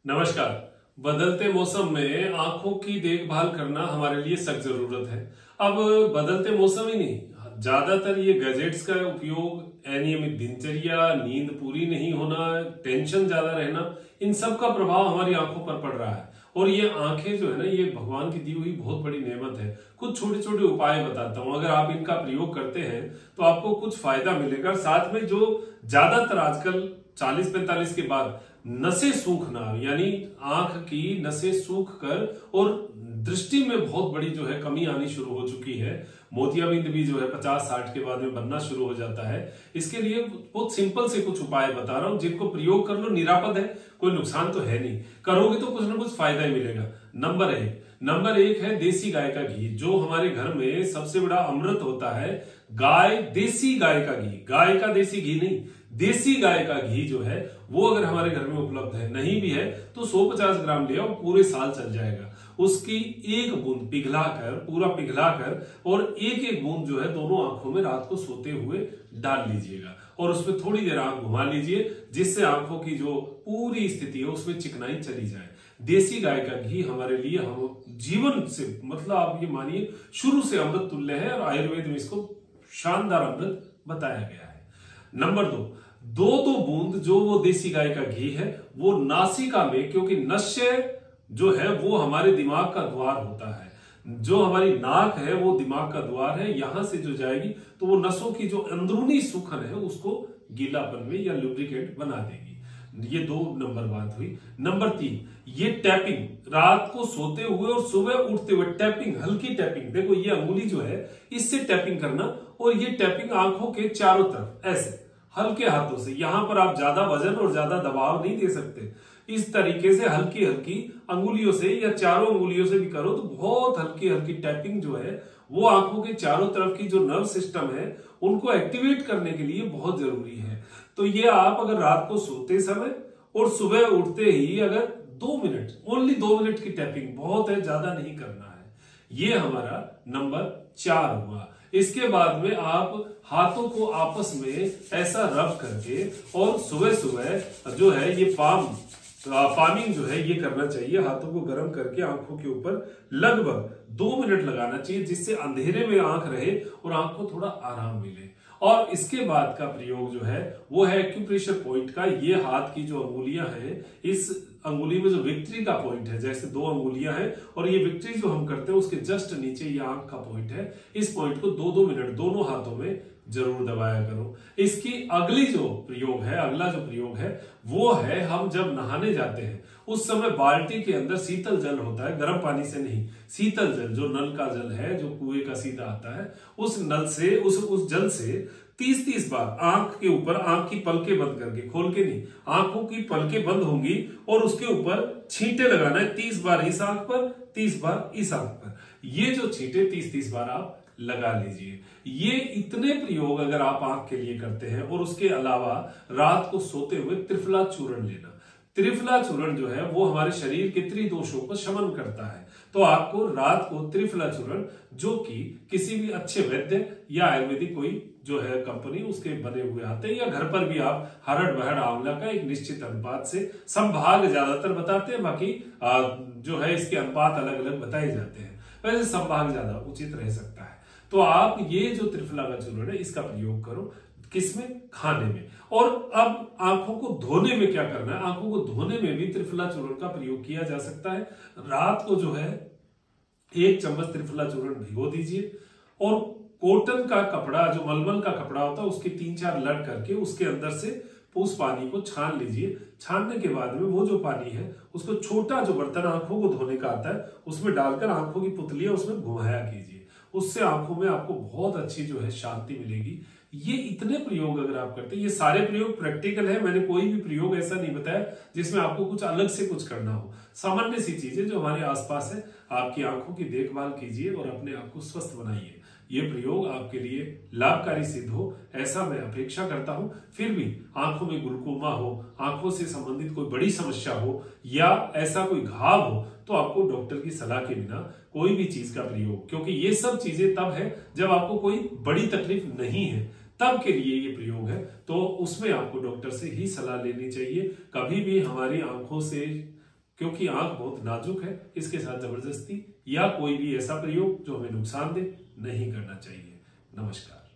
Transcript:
नमस्कार। बदलते मौसम में आंखों की देखभाल करना हमारे लिए सख्त जरूरत है। अब बदलते मौसम ही नहीं, ज्यादातर ये गैजेट्स का उपयोग, अनियमित दिनचर्या, नींद पूरी नहीं होना, टेंशन ज्यादा रहना, इन सब का प्रभाव हमारी आंखों पर पड़ रहा है। और ये आंखें जो है ना, ये भगवान की दी हुई बहुत बड़ी नेमत है। कुछ छोटे छोटे उपाय बताता हूँ, अगर आप इनका प्रयोग करते हैं तो आपको कुछ फायदा मिलेगा। साथ में जो ज्यादातर आजकल 40-45 के बाद नसें सूखना, यानी आंख की नसें सूख कर और दृष्टि में बहुत बड़ी जो है कमी आनी शुरू हो चुकी है। मोतियाबिंद भी जो है 50-60 के बाद में बनना शुरू हो जाता है। इसके लिए बहुत सिंपल से कुछ उपाय बता रहा हूं, जिनको प्रयोग कर लो, निरापद है, कोई नुकसान तो है नहीं, करोगे तो कुछ ना कुछ फायदा ही मिलेगा। नंबर एक है देसी गाय का घी, जो हमारे घर में सबसे बड़ा अमृत होता है। देसी गाय का घी, गाय का देसी घी नहीं, देसी गाय का घी जो है वो अगर हमारे घर में उपलब्ध है, नहीं भी है तो 150 ग्राम ले आओ, पूरे साल चल जाएगा। उसकी एक बूंद पूरा पिघलाकर और एक बूंद जो है दोनों आंखों में रात को सोते हुए डाल लीजिएगा और उसमें थोड़ी देर आंख घुमा लीजिए, जिससे आंखों की जो पूरी स्थिति है उसमें चिकनाई चली जाए। देसी गाय का घी हमारे लिए, हम जीवन से मतलब आप ये मानिए शुरू से अमृत तुल्य है, और आयुर्वेद में इसको शानदार अमृत बताया गया है। नंबर दो बूंद जो वो देसी गाय का घी है वो नासिका में, क्योंकि नस्य जो है वो हमारे दिमाग का द्वार होता है, जो हमारी नाक है वो दिमाग का द्वार है, यहां से जो जाएगी तो वो नसों की जो अंदरूनी सूखन है उसको गीलापन में या लुब्रिकेट बना देगी। ये 2 नंबर बात हुई। नंबर 3, ये टैपिंग, रात को सोते हुए और सुबह उठते हुए टैपिंग, हल्की टैपिंग, देखो ये अंगुली जो है इससे टैपिंग करना, और ये टैपिंग आंखों के चारों तरफ ऐसे हल्के हाथों से, यहां पर आप ज्यादा वजन और ज्यादा दबाव नहीं दे सकते, इस तरीके से हल्की हल्की अंगुलियों से या चारों अंगुलियों से भी करो तो बहुत हल्की हल्की टैपिंग जो है वो आंखों के चारों तरफ की जो नर्व सिस्टम है उनको एक्टिवेट करने के लिए बहुत जरूरी है। तो ये आप अगर रात को सोते समय और सुबह उठते ही अगर 2 मिनट, ओनली 2 मिनट की टैपिंग बहुत है, ज्यादा नहीं करना है। ये हमारा नंबर 4 हुआ। इसके बाद में आप हाथों को आपस में ऐसा रब करके और सुबह सुबह जो है ये पामिंग जो है ये करना चाहिए, हाथों को गर्म करके आंखों के ऊपर लगभग 2 मिनट लगाना चाहिए, जिससे अंधेरे में आंख रहे और आंख को थोड़ा आराम मिले। और इसके बाद का प्रयोग जो है वो है एक्यूप्रेशर पॉइंट का। ये हाथ की जो अंगुलियां हैं, इस अंगुली में जो विक्ट्री का पॉइंट है, जैसे 2 अंगुलियां हैं और ये विक्ट्री जो हम करते हैं उसके जस्ट नीचे ये आंख का पॉइंट है, इस पॉइंट को 2-2 मिनट दोनों हाथों में जरूर दबाया करो। इसकी अगला जो प्रयोग है वो है, हम जब नहाने जाते हैं उस समय बाल्टी के अंदर शीतल जल होता है, गर्म पानी से नहीं, शीतल जल जो नल का जल है, जो कुएं का सीधा आता है, उस नल से उस जल से 30-30 बार आंख के ऊपर, आंख की पलकें बंद करके, खोल के नहीं, आंखों की पलकें बंद होंगी और उसके ऊपर छींटे लगाना है, 30 बार इस आंख पर, 30 बार इस आंख पर। ये जो छींटे 30-30 बार आप लगा लीजिए। ये इतने प्रयोग अगर आप आंख के लिए करते हैं, और उसके अलावा रात को सोते हुए त्रिफला चूर्ण लेना। त्रिफला चूर्ण जो है वो हमारे शरीर के त्रिदोषों को शमन करता है। तो आपको रात को त्रिफला चूर्ण, जो कि किसी भी अच्छे वैद्य या आयुर्वेदिक कोई जो है कंपनी उसके बने हुए आते हैं, या घर पर भी आप हरड़ बहड़ आंवला का एक निश्चित अनुपात से, संभाग ज्यादातर बताते हैं, बाकी जो है इसके अनुपात अलग अलग बताए जाते हैं, वैसे संभाग ज्यादा उचित रह सकता है। तो आप ये जो त्रिफला का चूर्ण है इसका प्रयोग करो, किसमें? खाने में। और अब आंखों को धोने में क्या करना है? आंखों को धोने में भी त्रिफला चूर्ण का प्रयोग किया जा सकता है। रात को जो है 1 चम्मच त्रिफला चूर्ण भिगो दीजिए और कॉटन का कपड़ा, जो मलमल का कपड़ा होता है, उसके 3-4 लड़ करके उसके अंदर से उस पानी को छान लीजिए। छानने के बाद में वो जो पानी है उसको छोटा जो बर्तन आंखों को धोने का आता है उसमें डालकर आंखों की पुतलियां उसमें घुमाया कीजिए, उससे आंखों में आपको बहुत अच्छी जो है शांति मिलेगी। ये इतने प्रयोग अगर आप करते हैं, ये सारे प्रयोग प्रैक्टिकल है, मैंने कोई भी प्रयोग ऐसा नहीं बताया जिसमें आपको कुछ अलग से कुछ करना हो। सामान्य सी चीजें जो हमारे आसपास है, आपकी आंखों की देखभाल कीजिए और अपने आप को स्वस्थ बनाइए। ये प्रयोग आपके लिए लाभकारी सिद्ध हो ऐसा मैं अपेक्षा करता हूं। फिर भी आंखों में ग्लूकोमा हो, आंखों से संबंधित कोई बड़ी समस्या हो या ऐसा कोई घाव हो, तो आपको डॉक्टर की सलाह के बिना कोई भी चीज का प्रयोग, क्योंकि ये सब चीजें तब है जब आपको कोई बड़ी तकलीफ नहीं है, तब के लिए ये प्रयोग है, तो उसमें आपको डॉक्टर से ही सलाह लेनी चाहिए। कभी भी हमारी आंखों से क्योंकि आंख बहुत नाजुक है। इसके साथ जबरदस्ती या कोई भी ऐसा प्रयोग जो हमें नुकसान दे नहीं करना चाहिए। नमस्कार।